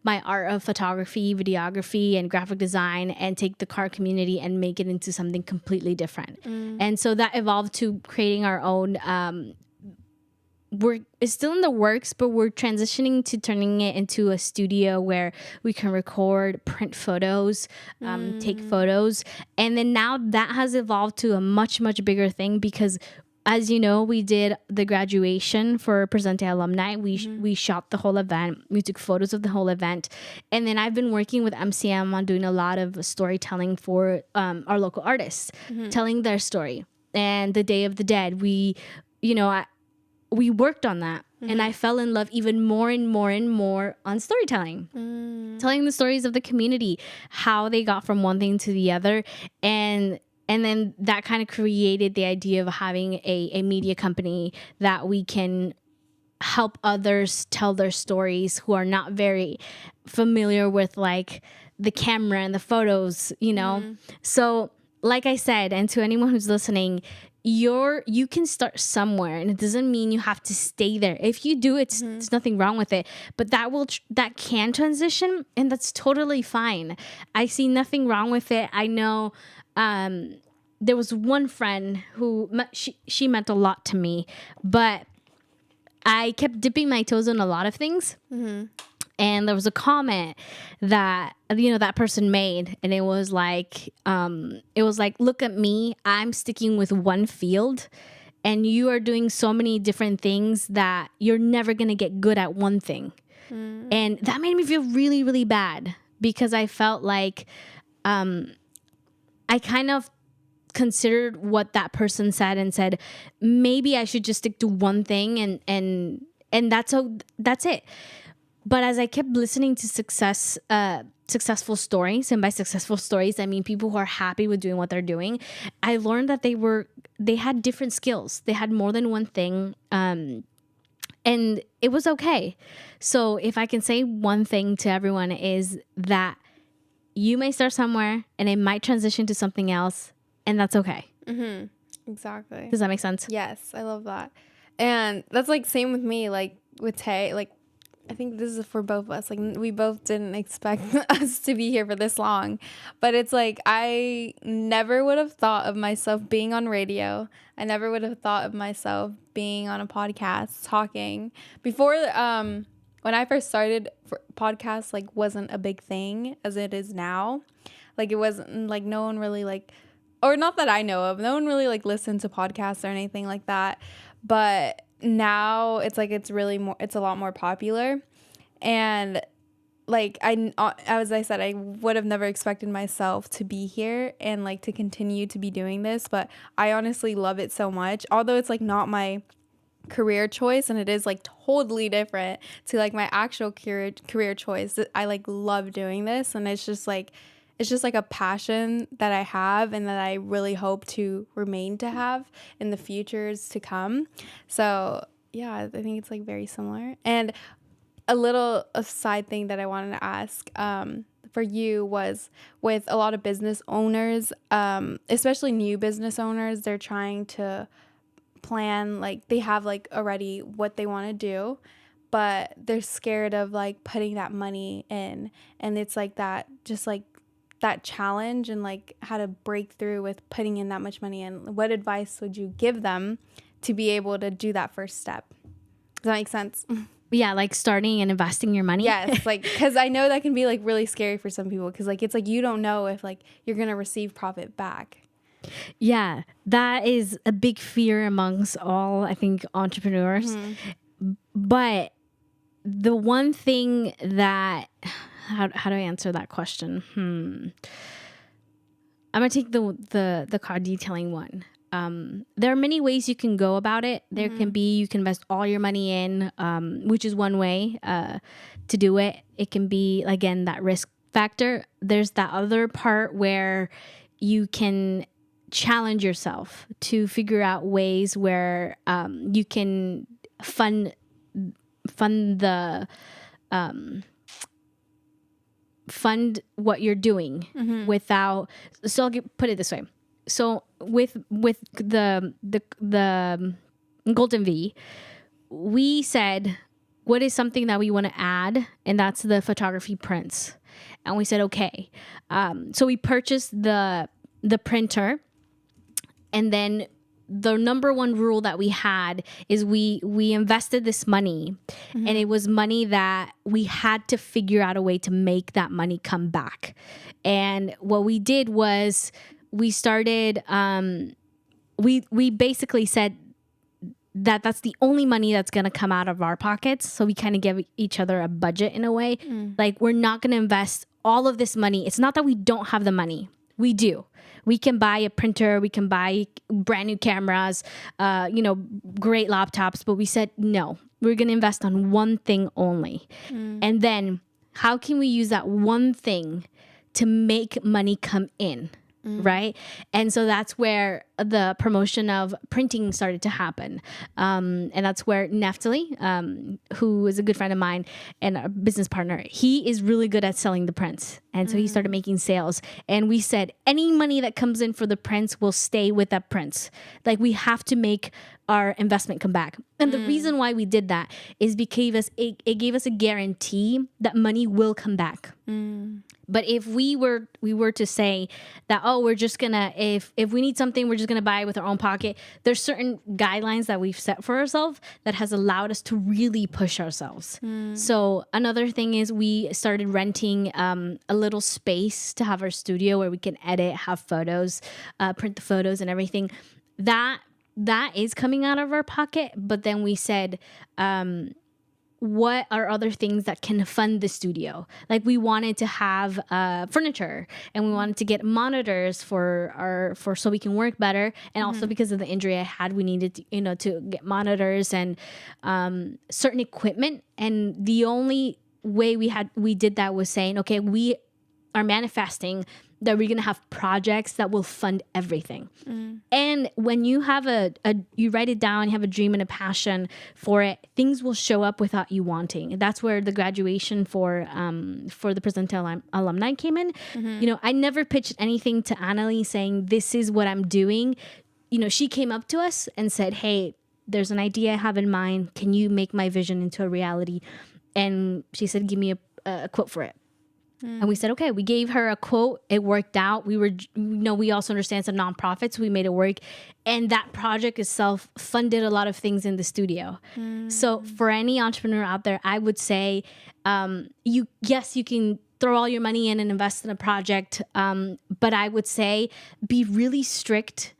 my art of photography, videography, and graphic design and take the car community and make it into something completely different. And so that evolved to creating our own, it's still in the works, but we're transitioning to turning it into a studio where we can record, print photos, take photos. And then now that has evolved to a much, much bigger thing because as you know, we did the graduation for Presente alumni. We shot the whole event. We took photos of the whole event. And then I've been working with MCM on doing a lot of storytelling for our local artists, telling their story. And the Day of the Dead, we worked on that. And I fell in love even more and more and more on storytelling, telling the stories of the community, how they got from one thing to the other. And then that kind of created the idea of having a media company that we can help others tell their stories who are not very familiar with like the camera and the photos, So like I said, and to anyone who's listening, you can start somewhere, and it doesn't mean you have to stay there. If you do, there's nothing wrong with it, but that can transition, and that's totally fine. I see nothing wrong with it. I know there was one friend who she meant a lot to me, but I kept dipping my toes in a lot of things. And there was a comment that that person made, and it was like, look at me, I'm sticking with one field, and you are doing so many different things that you're never gonna get good at one thing. And that made me feel really, really bad, because I felt like I kind of considered what that person said and said, maybe I should just stick to one thing and that's it. But as I kept listening to successful stories, and by successful stories, I mean people who are happy with doing what they're doing, I learned that they had different skills. They had more than one thing, and it was okay. So if I can say one thing to everyone, is that you may start somewhere and it might transition to something else, and that's okay. Exactly. Does that make sense? Yes, I love that. And that's like same with me, like with Tay, like I think this is for both of us. Like we both didn't expect us to be here for this long, but it's like I never would have thought of myself being on radio. I never would have thought of myself being on a podcast talking. Before when I first started, podcasts like wasn't a big thing as it is now. Like it wasn't like no one really like, or not that I know of, no one really like listened to podcasts or anything like that. But now it's like it's a lot more popular. And like as I said, I would have never expected myself to be here and like to continue to be doing this, but I honestly love it so much. Although it's like not my career choice, and it is like totally different to like my actual career choice, I like love doing this, and it's just like a passion that I have and that I really hope to remain to have in the futures to come. So yeah, I think it's like very similar. And a side thing that I wanted to ask for you was, with a lot of business owners, especially new business owners, they're trying to plan, like they have like already what they want to do, but they're scared of like putting that money in. And it's like that, just like that challenge, and like how to break through with putting in that much money in. What advice would you give them to be able to do that first step? Does that make sense? Yeah, like starting and investing your money. Yes, like because I know that can be like really scary for some people, because like it's like you don't know if like you're gonna receive profit back. Yeah, that is a big fear amongst all, I think, entrepreneurs. But the one thing that, how do I answer that question? I'm gonna take the car detailing one. There are many ways you can go about it. There can be, you can invest all your money in, which is one way to do it. It can be, again, that risk factor. There's that other part where you can challenge yourself to figure out ways where you can fund what you're doing without. So I'll put it this way. So with the Golden V, we said, what is something that we want to add? And that's the photography prints. And we said, okay. So we purchased the printer, and then the number one rule that we had is we invested this money, and it was money that we had to figure out a way to make that money come back. And what we did was we started, we basically said, that's the only money that's going to come out of our pockets. So we kind of give each other a budget in a way. Like, we're not going to invest all of this money. It's not that we don't have the money. We do. We can buy a printer. We can buy brand new cameras, great laptops. But we said, no, we're going to invest on one thing only. And then how can we use that one thing to make money come in? Right. And so that's where the promotion of printing started to happen. And that's where Neftali, who is a good friend of mine and a business partner, he is really good at selling the prints. And so he started making sales. And we said, any money that comes in for the prints will stay with that prints. Like, we have to make our investment come back. And the reason why we did that is because it gave us a guarantee that money will come back. But if we were to say that, oh, we're just gonna, if we need something, we're just gonna buy it with our own pocket, there's certain guidelines that we've set for ourselves that has allowed us to really push ourselves. So another thing is we started renting a little space to have our studio where we can edit, have photos, print the photos and everything. That is coming out of our pocket. But then we said, what are other things that can fund the studio? Like, we wanted to have furniture, and we wanted to get monitors for so we can work better. And also because of the injury I had, we needed to get monitors and certain equipment. And the only way we did that was saying, okay, we are manifesting that we're going to have projects that will fund everything. And when you have you write it down, you have a dream and a passion for it, things will show up without you wanting. And that's where the graduation for the Presenta alumni came in. I never pitched anything to Annalie saying, this is what I'm doing. She came up to us and said, hey, there's an idea I have in mind. Can you make my vision into a reality? And she said, give me a quote for it. And we said, okay, we gave her a quote. It worked out. We also understand some nonprofits. We made it work. And that project itself funded a lot of things in the studio. So for any entrepreneur out there, I would say, you can throw all your money in and invest in a project. But I would say be really strict.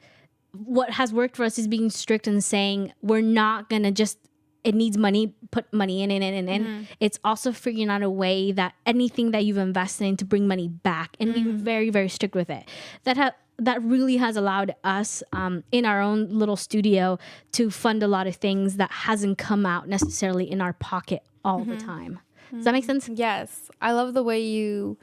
What has worked for us is being strict and saying, we're not going to just, it needs money, put money in. It's also figuring out a way that anything that you've invested in to bring money back, and being very, very strict with it. That really has allowed us in our own little studio to fund a lot of things that hasn't come out necessarily in our pocket all the time. Does that make sense? Yes. I love the way you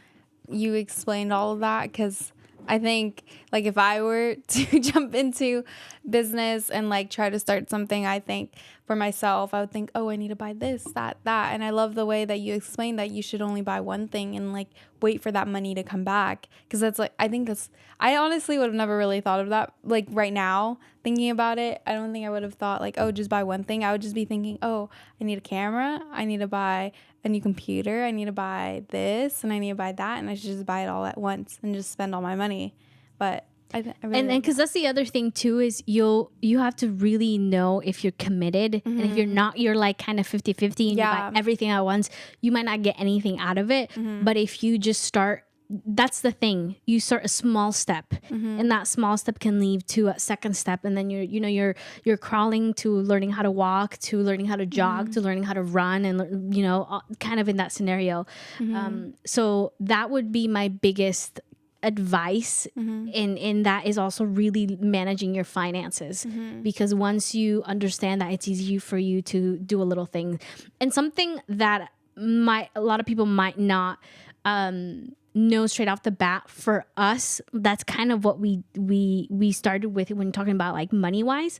explained all of that, because I think, like, if I were to jump into business and, like, try to start something, I think for myself, I would think, oh, I need to buy this, that. And I love the way that you explained that you should only buy one thing and, like, wait for that money to come back. Because that's, like, I honestly would have never really thought of that. Like, right now, thinking about it, I don't think I would have thought, like, oh, just buy one thing. I would just be thinking, oh, I need a camera. I need to buy a new computer. I need to buy this, and I need to buy that, and I should just buy it all at once and just spend all my money. But I really because that's the other thing too, is you have to really know if you're committed, and if you're not, you're like kind of 50-50 and you buy everything at once, you might not get anything out of it. But if you just start, that's the thing, you start a small step, and that small step can lead to a second step, and then you're crawling to learning how to walk, to learning how to jog, to learning how to run, and kind of in that scenario. So that would be my biggest advice in that, is also really managing your finances, because once you understand that, it's easy for you to do a little thing. And something that a lot of people might not know straight off the bat, for us, that's kind of what we started with when talking about, like, money wise.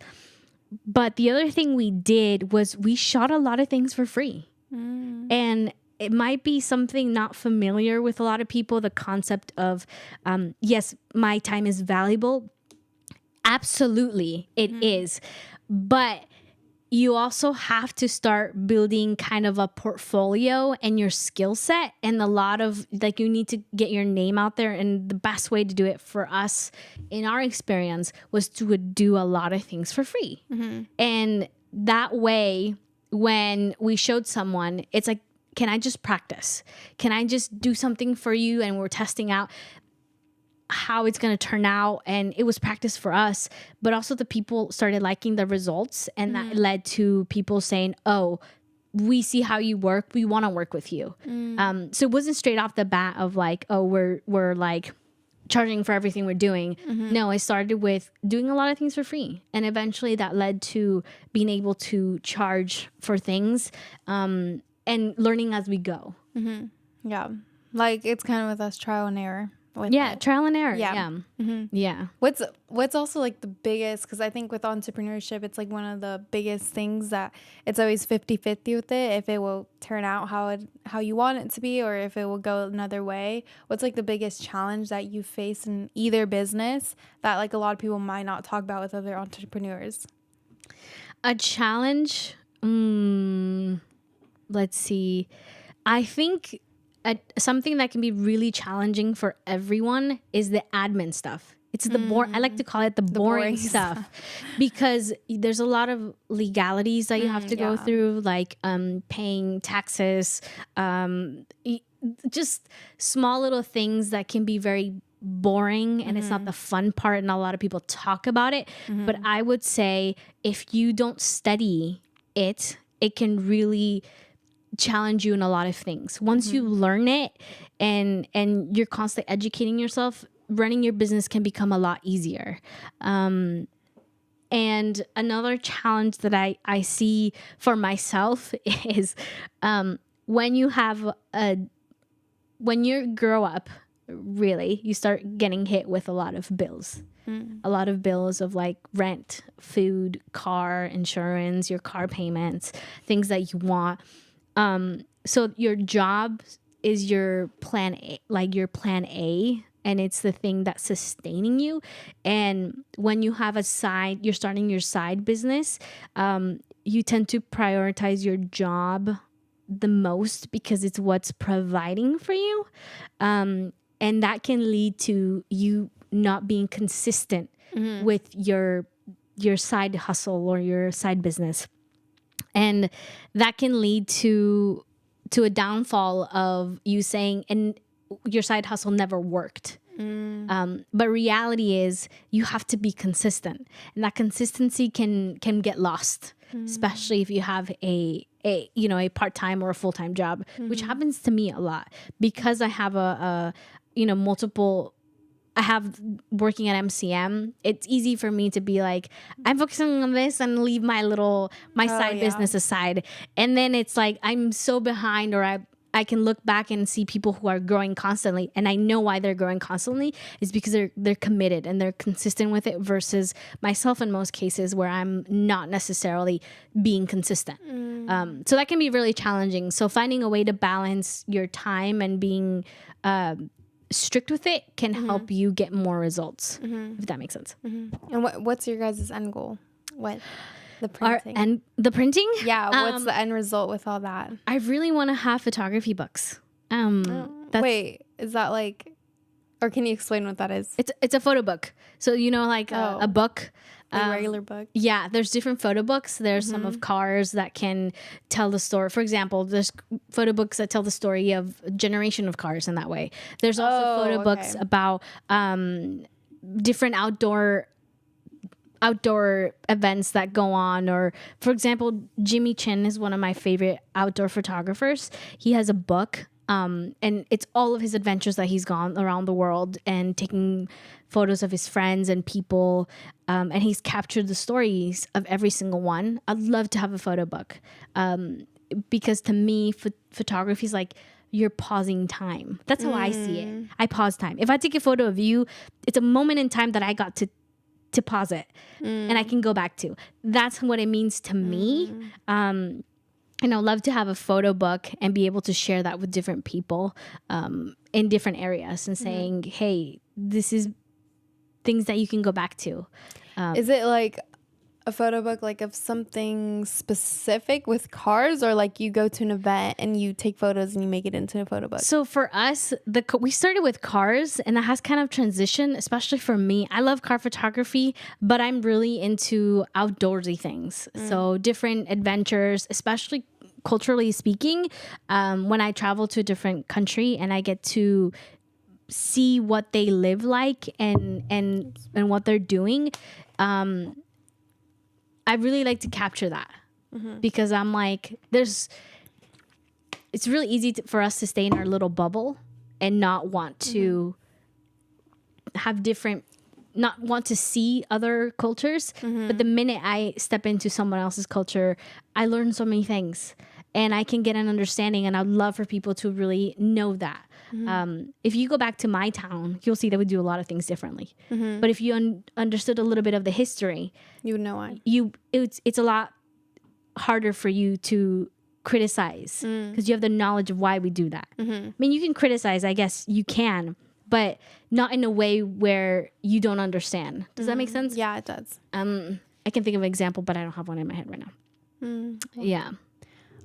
But the other thing we did was we shot a lot of things for free. And it might be something not familiar with a lot of people, the concept of, yes, my time is valuable. Absolutely, it is. But you also have to start building kind of a portfolio and your skill set, and a lot of, like, you need to get your name out there. And the best way to do it for us, in our experience, was to do a lot of things for free. And that way, when we showed someone, it's like, can I just practice? Can I just do something for you? And we're testing out. how it's going to turn out, and it was practice for us, but also the people started liking the results, and that led to people saying, oh, we see how you work, we want to work with you. So it wasn't straight off the bat of like, oh, we're like charging for everything we're doing. No, I started with doing a lot of things for free, and eventually that led to being able to charge for things, and learning as we go. Yeah. Like it's kind of with us, trial and error. Trial and error. Yeah. What's also like the biggest, because I think with entrepreneurship, it's like one of the biggest things that it's always 50-50 with it, if it will turn out how you want it to be, or if it will go another way. What's like the biggest challenge that you face in either business that like a lot of people might not talk about with other entrepreneurs? A challenge? Let's see. I think something that can be really challenging for everyone is the admin stuff. It's the I like to call it the boring stuff, because there's a lot of legalities that you have to go through, like paying taxes, just small little things that can be very boring, and it's not the fun part, and a lot of people talk about it. But I would say if you don't study it, it can really challenge you in a lot of things. Once you learn it and you're constantly educating yourself, running your business can become a lot easier. And another challenge that I see for myself is when you grow up, really, you start getting hit with a lot of bills. A lot of bills of like rent, food, car insurance, your car payments, things that you want. So your job is your plan A, like your plan A, and it's the thing that's sustaining you. And when you have you're starting your side business, you tend to prioritize your job the most because it's what's providing for you. And that can lead to you not being consistent with your side hustle or your side business. And that can lead to a downfall of you saying, and your side hustle never worked. But reality is you have to be consistent, and that consistency can get lost, especially if you have a part-time or a full-time job, which happens to me a lot because I have I have working at MCM. It's easy for me to be like, I'm focusing on this and leave my side business aside. And then it's like, I'm so behind, or I can look back and see people who are growing constantly. And I know why they're growing constantly is because they're committed and they're consistent with it, versus myself in most cases where I'm not necessarily being consistent. So that can be really challenging. So finding a way to balance your time and being strict with it can help you get more results, if that makes sense. And what's your guys' end goal? What? The printing. The printing? Yeah, what's the end result with all that? I really want to have photography books. Wait, is that like, or can you explain what that is? It's a photo book. So a book. A regular book. Yeah, there's different photo books. There's some of cars that can tell the story. For example, there's photo books that tell the story of a generation of cars in that way. There's also photo books about different outdoor events that go on. Or for example, Jimmy Chin is one of my favorite outdoor photographers. He has a book, and it's all of his adventures that he's gone around the world and taking photos of his friends and people, and he's captured the stories of every single one. I'd love to have a photo book, because to me, photography is like you're pausing time. That's how I see it. I pause time. If I take a photo of you, it's a moment in time that I got to pause it, and I can go back to. That's what it means to me. And I'd love to have a photo book and be able to share that with different people in different areas, and saying, hey, this is things that you can go back to. Is it like a photo book like of something specific with cars, or like you go to an event and you take photos and you make it into a photo book? So for us, we started with cars, and that has kind of transitioned, especially for me. I love car photography, but I'm really into outdoorsy things. So different adventures, especially culturally speaking, when I travel to a different country and I get to see what they live like and what they're doing, I really like to capture that because I'm like, it's really easy for us to stay in our little bubble and not want to have not want to see other cultures. But the minute I step into someone else's culture, I learn so many things and I can get an understanding, and I'd love for people to really know that. If you go back to my town, you'll see that we do a lot of things differently. But if you understood a little bit of the history, you would know why. It's a lot harder for you to criticize because you have the knowledge of why we do that. I mean, you can criticize, I guess you can, but not in a way where you don't understand. Does that make sense? Yeah, it does. I can think of an example, but I don't have one in my head right now. Yeah.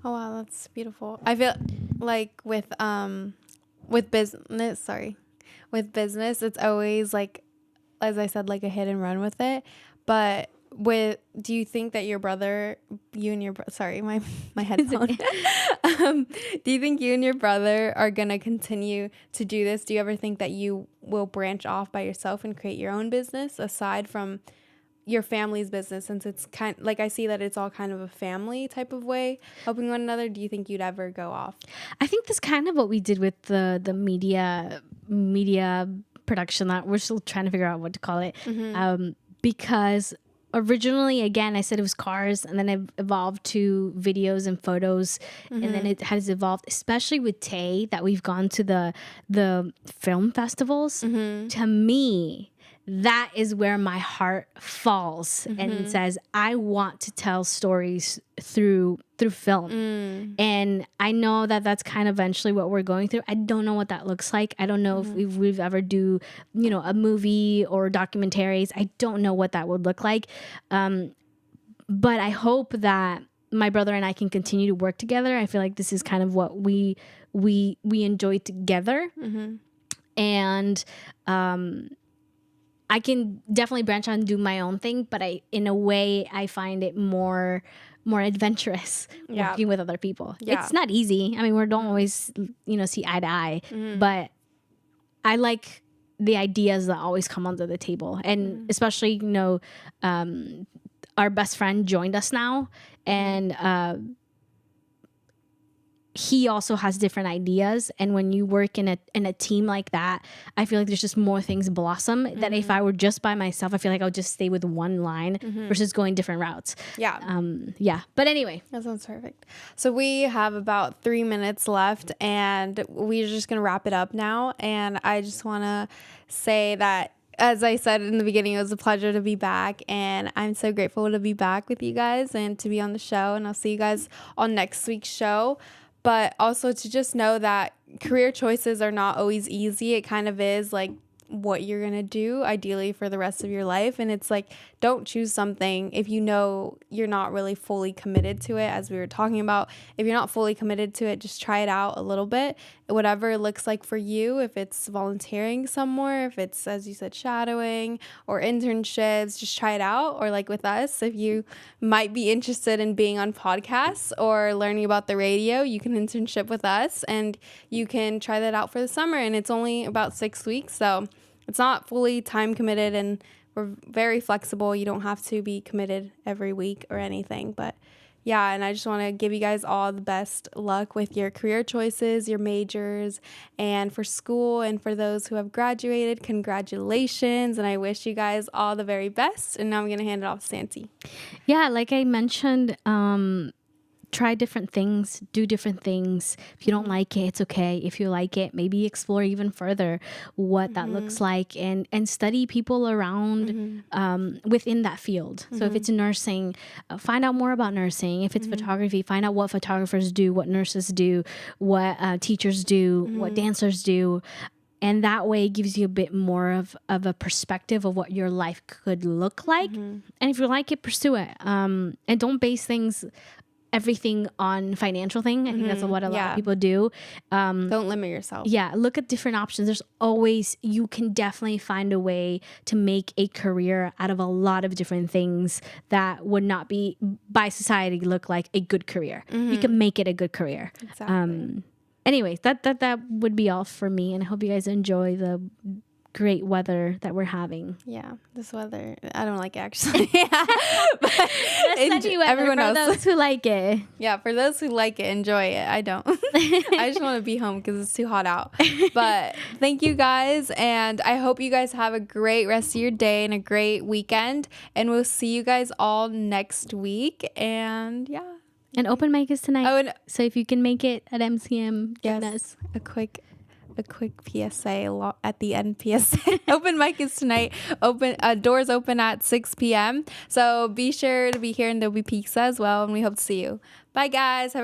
Oh wow, that's beautiful. I feel like with business, it's always like, as I said, like a hit and run with it. But do you think that my headphone. Do you think you and your brother are gonna continue to do this? Do you ever think that you will branch off by yourself and create your own business aside from your family's business, since it's kind like I see that it's all kind of a family type of way, helping one another? Do you think you'd ever go off? I think that's kind of what we did with the media production that we're still trying to figure out what to call it. Because originally, again, I said it was cars, and then it evolved to videos and photos, and then it has evolved, especially with Tay, that we've gone to the film festivals. To me, that is where my heart falls and says, I want to tell stories through film. And I know that that's kind of eventually what we're going through. I don't know what that looks like. I don't know if we've ever do, a movie or documentaries. I don't know what that would look like. But I hope that my brother and I can continue to work together. I feel like this is kind of what we enjoy together. And, I can definitely branch out and do my own thing, but in a way, I find it more adventurous working with other people. Yeah. It's not easy. I mean, we don't always, see eye to eye, but I like the ideas that always come onto the table. And especially, our best friend joined us now, and he also has different ideas, and when you work in a team like that, I feel like there's just more things blossom that if I were just by myself, I feel like I would just stay with one line versus going different routes. But anyway, that sounds perfect. So we have about 3 minutes left, and we're just gonna wrap it up now. And I just want to say that, as I said in the beginning, it was a pleasure to be back, and I'm so grateful to be back with you guys and to be on the show. And I'll see you guys on next week's show. But also to just know that career choices are not always easy. It kind of is like what you're going to do ideally for the rest of your life. And it's like, don't choose something if you know you're not really fully committed to it. As we were talking about, if you're not fully committed to it, just try it out a little bit, whatever it looks like for you. If it's volunteering somewhere, if it's, as you said, shadowing or internships, just try it out. Or like with us, if you might be interested in being on podcasts or learning about the radio, you can internship with us and you can try that out for the summer. And it's only about 6 weeks, so it's not fully time committed, and we're very flexible. You don't have to be committed every week or anything. But yeah, and I just want to give you guys all the best luck with your career choices, your majors, and for school. And for those who have graduated, congratulations. And I wish you guys all the very best. And now I'm going to hand it off to Santi. Yeah, like I mentioned, try different things, do different things. If you don't like it, it's okay. If you like it, maybe explore even further what that looks like, and study people around within that field. So if it's nursing, find out more about nursing. If it's photography, find out what photographers do, what nurses do, what teachers do, what dancers do. And that way it gives you a bit more of a perspective of what your life could look like. And if you like it, pursue it. And don't base everything on financial thing. I think that's what a lot of people do. Don't limit yourself. Yeah, look at different options. You can definitely find a way to make a career out of a lot of different things that would not be by society look like a good career. You can make it a good career. Exactly. anyways, that would be all for me, and I hope you guys enjoy the great weather that we're having. Yeah, this weather, I don't like it actually. But Sunny weather everyone for else. those who like it. Yeah, for those who like it, enjoy it. I don't. I just want to be home because it's too hot out. But thank you guys, and I hope you guys have a great rest of your day and a great weekend. And we'll see you guys all next week. And yeah. And open mic is tonight. Oh, and So if you can make it at MCM, join yes, us. a quick PSA at the end. PSA. Open mic is tonight. Doors open at 6 p.m. So be sure to be here, and there'll be pizza as well. And we hope to see you. Bye, guys. Have a